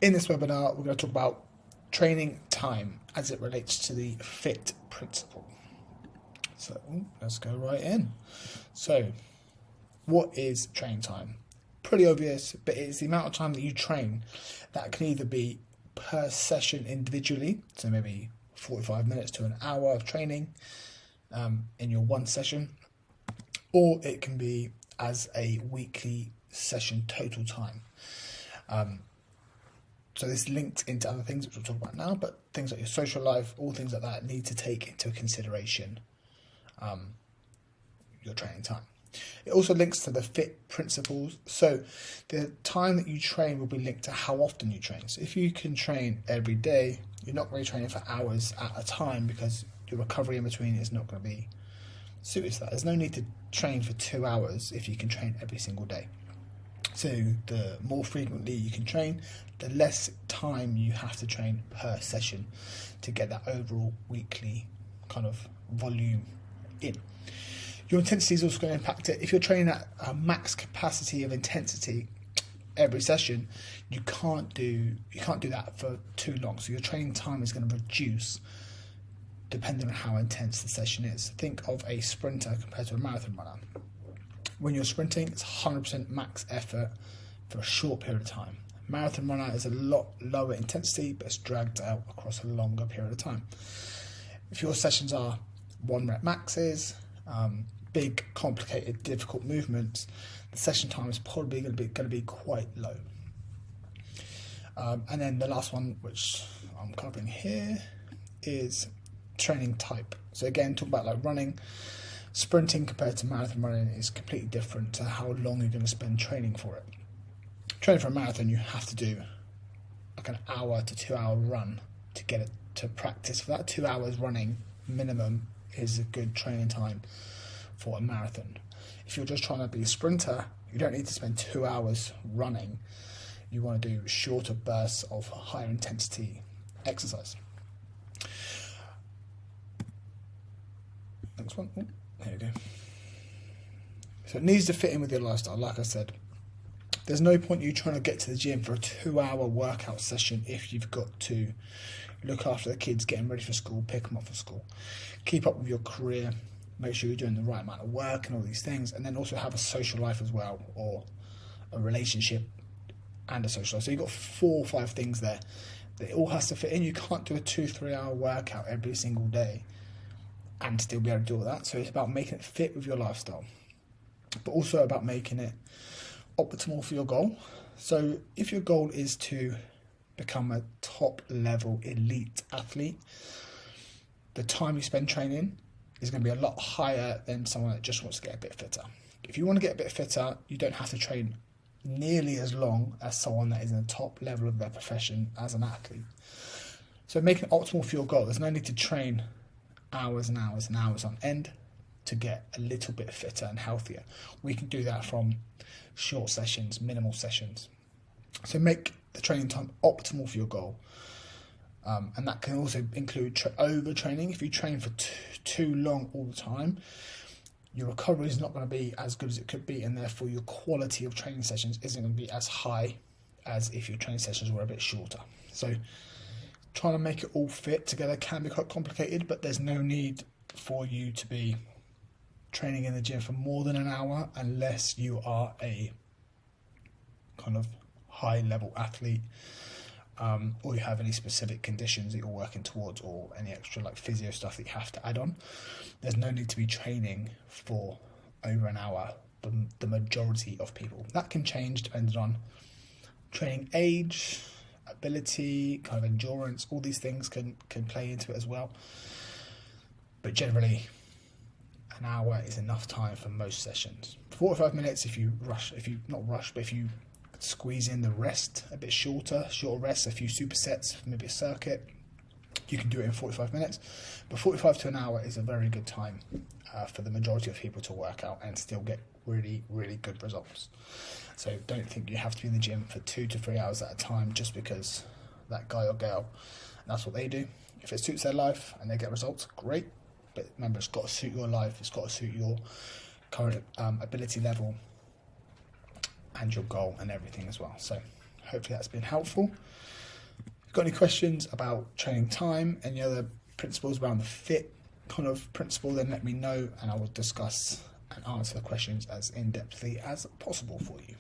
In this webinar, we're going to talk about training time as it relates to the FIT principle. So let's go right in. So what is training time? Pretty obvious, but it's the amount of time that you train. That can either be per session individually, so maybe 45 minutes to an hour of training in your one session, or it can be as a weekly session total time. So this linked into other things which we'll talk about now, but things like your social life, all things like that need to take into consideration your training time. It also links to the FIT principles. So the time that you train will be linked to how often you train. So if you can train every day, you're not really training for hours at a time because your recovery in between is not going to be suited to that. There's no need to train for 2 hours if you can train every single day. So the more frequently you can train, the less time you have to train per session to get that overall weekly kind of volume in. Your intensity is also going to impact it. If you're training at a max capacity of intensity every session, you can't do that for too long. So your training time is going to reduce depending on how intense the session is. Think of a sprinter compared to a marathon runner. When you're sprinting, it's 100% max effort for a short period of time. Marathon runner is a lot lower intensity, but it's dragged out across a longer period of time. If your sessions are 1 rep maxes, big, complicated, difficult movements, the session time is probably going to be quite low. And then the last one, which I'm covering here, is training type. So again, talk about like running. Sprinting compared to marathon running is completely different to how long you're going to spend training for it. Training for a marathon, you have to do like an hour to 2 hour run to get it to practice. For that 2 hours running minimum is a good training time for a marathon. If you're just trying to be a sprinter, you don't need to spend 2 hours running. You want to do shorter bursts of higher intensity exercise. Next one. Oh, there you go. So it needs to fit in with your lifestyle. Like I said, there's no point you trying to get to the gym for a 2 hour workout session if you've got to look after the kids, getting ready for school, pick them up for school, keep up with your career, make sure you're doing the right amount of work and all these things, and then also have a social life as well, or a relationship and a social life. So you've got 4 or 5 things there that it all has to fit in. You can't do a 2-3 hour workout every single day and still be able to do all that. So it's about making it fit with your lifestyle, but also about making it optimal for your goal. So if your goal is to become a top level elite athlete, the time you spend training is going to be a lot higher than someone that just wants to get a bit fitter. If you want to get a bit fitter, you don't have to train nearly as long as someone that is in the top level of their profession as an athlete. So making it optimal for your goal, there's no need to train hours and hours and hours on end to get a little bit fitter and healthier. We can do that from short sessions, minimal sessions. So make the training time optimal for your goal. And that can also include overtraining. If you train for too long all the time, your recovery is not going to be as good as it could be, and therefore your quality of training sessions isn't going to be as high as if your training sessions were a bit shorter. So trying to make it all fit together can be quite complicated, but there's no need for you to be training in the gym for more than an hour unless you are a kind of high level athlete, or you have any specific conditions that you're working towards, or any extra like physio stuff that you have to add on. There's no need to be training for over an hour for the majority of people. That can change depending on training age, ability, kind of endurance. All these things can play into it as well. But generally, an hour is enough time for most sessions. 45 minutes if you squeeze in the rest a bit shorter rests, a few supersets, maybe a circuit, you can do it in 45 minutes. But 45 to an hour is a very good time for the majority of people to work out and still get really, really good results. So don't think you have to be in the gym for 2 to 3 hours at a time just because that guy or girl, that's what they do. If it suits their life and they get results, great. But remember, it's got to suit your life, it's got to suit your current ability level and your goal and everything as well. So Hopefully that's been helpful. If you've got any questions about training time, any other principles around the fit kind of principle, then let me know and I will discuss and answer the questions as in-depthly as possible for you.